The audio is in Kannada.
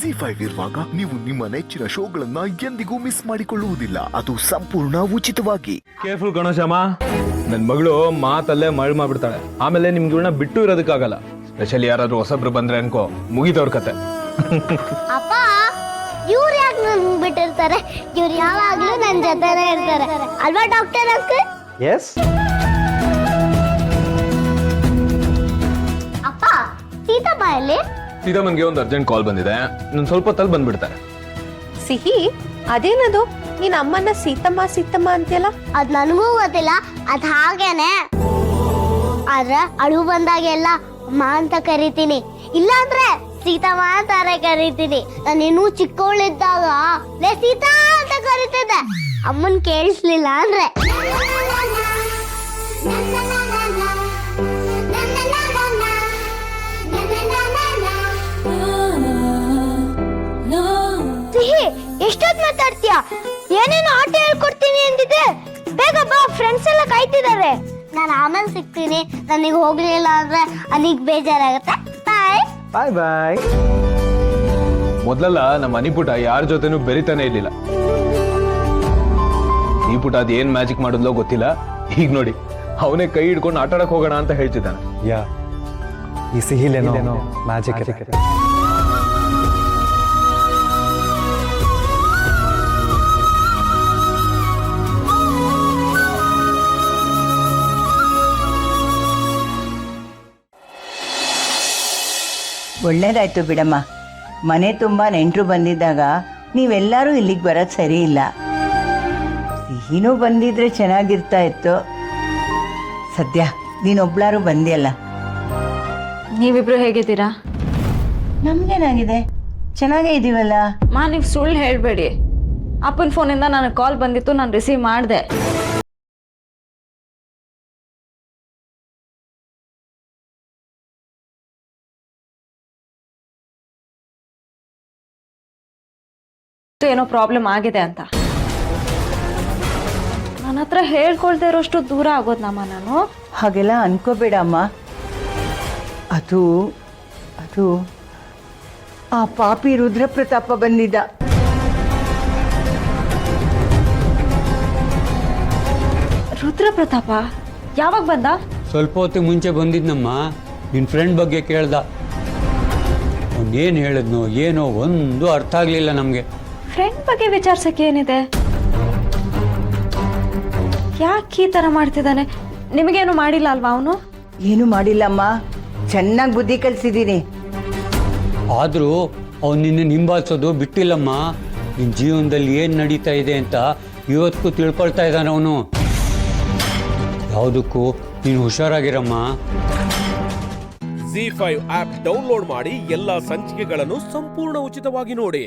ZEE5 ಇರುವಾಗ ನೀವು ನಿಮ್ಮ ನೆಚ್ಚಿನ ಶೋಗಳನ್ನ ಎಂದಿಗೂ ಮಿಸ್ ಮಾಡಿಕೊಳ್ಳುವುದಿಲ್ಲ. ಅದು ಸಂಪೂರ್ಣ ಉಚಿತವಾಗಿ. ಕೇರ್ಫುಲ್ ಗಣೇಶಮ್ಮ, ನನ್ನ ಮಗಳು ಮಾತಲ್ಲೇ ಮಳ್ ಮಾಡ್ಬಿಡ್ತಾಳೆ. ಆಮೇಲೆ ನಿಮ್ಗೆ ಇವಳನ್ನ ಬಿಟ್ಟು ಇರೋದಕ್ಕಾಗಲ್ಲ. ಸ್ಪೆಷಲಿ ಯಾರಾದ್ರೂ ಹೊಸಬ್ರು ಬಂದ್ರೆ ಅನ್ಕೋ, ಮುಗಿದವ್ರ ಕತೆ. ಅಪ್ಪ, ಇವ್ರು ಯಾಕೆ ನನ್ ಬಿಟ್ಟಿರ್ತಾರೆ? ಇವ್ರು ಯಾವಾಗ್ಲೂ ನನ್ ಜೊತೆನೇ ಇರ್ತಾರೆ ಅಲ್ವಾ ಡಾಕ್ಟರ್ ಅಂಕಲ್? ಎಸ್. ಅಪ್ಪ, ಸೀತಮ್ಮ ಎಲ್ಲಿ? ಸೀತಾಮನ್ಗೆ ಒಂದು ಅರ್ಜೆಂಟ್ ಕಾಲ್ ಬಂದಿದೆ, ನಾನು ಸ್ವಲ್ಪ ಹೊತ್ತಲ್ಲಿ ಬಂದ್ಬಿಡ್ತಾರೆ. ಸಿಹಿ, ಅದೇನದು ನೀನ್ ಅಮ್ಮನ್ನ ಸೀತಮ್ಮ ಸೀತಮ್ಮ ಅಂತೀಯಲ್ಲ? ಅದ್ ನನಗೂ ಗೊತ್ತಿಲ್ಲ, ಅದ್ ಹಾಗೇನೆ. ಆದ್ರೆ ಅಳು ಬಂದಾಗೆಲ್ಲ ಅಮ್ಮ ಅಂತ ಕರಿತೀನಿ, ಇಲ್ಲಾಂದ್ರೆ ಸೀತಮ್ಮ ಅಂತಾರೆ ಕರಿತೀನಿ. ನಾನು ಇನ್ನೂ ಚಿಕ್ಕವಳಿದ್ದಾಗ ಲೇ ಸೀತಾ ಅಂತ ಕರಿತಿದ್ದೆ, ಅಮ್ಮನ್ ಕೇಳಿಸ್ಲಿಲ್ಲ ಅಂದ್ರೆ. ಸಿಹಿ, ಎಷ್ಟೊತ್ ಮಾತಾಡ್ತೀಯ? ಏನೇನು ಆಟ ಹೇಳ್ಕೊಡ್ತೀನಿ ಅಂದಿದ್ದೆ. ಬೇಗ ಬಾ, ಫ್ರೆಂಡ್ಸ್ ಎಲ್ಲ ಕಾಯ್ತಿದ್ದಾರೆ. ನಾನು ಆಮೇಲೆ ಸಿಗ್ತೀನಿ. ನನಗೆ ಹೋಗ್ಲಿಲ್ಲ ಅಂದ್ರೆ ಅನಿಗ್ ಬೇಜಾರಾಗತ್ತೆ. ಬಾಯ್ ಬಾಯ್ ಬಾಯ್. ಮೊದ್ಲೆಲ್ಲ ನಮ್ಮ ಅನಿಪುಟ ಯಾರ ಜೊತೆನೂ ಬೆರಿತಾನೆ ಇರ್ಲಿಲ್ಲ. ಈ ಪುಟ ಅದ್ ಏನ್ ಮ್ಯಾಜಿಕ್ ಮಾಡಿದ್ಲೋ ಗೊತ್ತಿಲ್ಲ, ಈಗ ನೋಡಿ ಅವನೇ ಕೈ ಹಿಡ್ಕೊಂಡು ಆಟ ಆಡಕ್ ಹೋಗೋಣ ಅಂತ ಹೇಳ್ತಿದ್ದಾನೆ. ಯಾ, ಈ ಸಿಹಿಲೇನೋ ಮ್ಯಾಜಿಕ್ ಇದೆ. ಒಳ್ಳೇದಾಯ್ತು ಬಿಡಮ್ಮ. ಮನೆ ತುಂಬ ನೆಂಟರು ಬಂದಿದ್ದಾಗ ನೀವೆಲ್ಲರೂ ಇಲ್ಲಿಗೆ ಬರೋದು ಸರಿ ಇಲ್ಲ. ಸಿಹಿನೂ ಬಂದಿದ್ರೆ ಚೆನ್ನಾಗಿರ್ತಾ ಇತ್ತು. ಸದ್ಯ ನೀನೊಬ್ಳಾರು ಬಂದಿಯಲ್ಲ. ನೀವಿಬ್ರು ಹೇಗಿದ್ದೀರಾ? ನಮ್ಗೇನಾಗಿದೆ, ಚೆನ್ನಾಗೇ ಇದೀವಲ್ಲ. ನೀವು ಸುಳ್ಳು ಹೇಳಬೇಡಿ. ಅಪ್ಪನ ಫೋನಿಂದ ನನಗೆ ಕಾಲ್ ಬಂದಿತ್ತು, ನಾನು ರಿಸೀವ್ ಮಾಡಿದೆ. ಏನೋ ಪ್ರಾಬ್ಲಮ್ ಆಗಿದೆ ಅಂತ. ನನ್ನ ಹತ್ರ ಹೇಳ್ಕೊಳ್ದೇ ಇರೋಷ್ಟು ದೂರ ಆಗೋದ್ನಮ್ಮ ನಾನು. ಹಾಗೆಲ್ಲ ಅನ್ಕೋಬೇಡಮ್ಮ. ಅದು ಅದು ಆ ಪಾಪಿ ರುದ್ರಪ್ರತಾಪ ಬಂದಿದ್ದ. ರುದ್ರಪ್ರತಾಪ ಯಾವಾಗ ಬಂದ? ಸ್ವಲ್ಪ ಹೊತ್ತಿಗೆ ಮುಂಚೆ ಬಂದಿದ್ನಮ್ಮ. ನಿನ್ನ ಫ್ರೆಂಡ್ ಬಗ್ಗೆ ಕೇಳ್ದ. ಅವನೇನು ಹೇಳಿದ್ನೋ ಏನೋ ಒಂದು ಅರ್ಥ ಆಗಲಿಲ್ಲ ನಮಗೆ. ಫ್ರೆಂಡ್ ಬಗ್ಗೆ ವಿಚಾರಿಸಕ್ಕೆ ಏನಿದೆ? ಯಾಕೆ ಈ ಥರ ಮಾಡ್ತಿದ್ದಾನೆ? ನಿಮಗೇನು ಮಾಡಿಲ್ಲ ಅಲ್ವಾ ಅವನು? ಏನು ಮಾಡಿಲ್ಲಮ್ಮ, ಚೆನ್ನಾಗಿ ಬುದ್ಧಿ ಕಲಿಸಿದ್ದೀನಿ. ಆದರೂ ಅವನು ನಿನ್ನ ಹಿಂಬಾಲಿಸೋದು ಬಿಟ್ಟಿಲ್ಲಮ್ಮ. ನಿನ್ನ ಜೀವನದಲ್ಲಿ ಏನು ನಡೀತಾ ಇದೆ ಅಂತ ಇವತ್ತಿಗೂ ತಿಳ್ಕೊಳ್ತಾ ಇದ್ದಾನೆ ಅವನು. ಯಾವುದಕ್ಕೂ ನೀನು ಹುಷಾರಾಗಿರಮ್ಮ. ZEE5 ಆಪ್ ಡೌನ್ಲೋಡ್ ಮಾಡಿ ಎಲ್ಲಾ ಸಂಚಿಕೆಗಳನ್ನು ಸಂಪೂರ್ಣ ಉಚಿತವಾಗಿ ನೋಡಿ.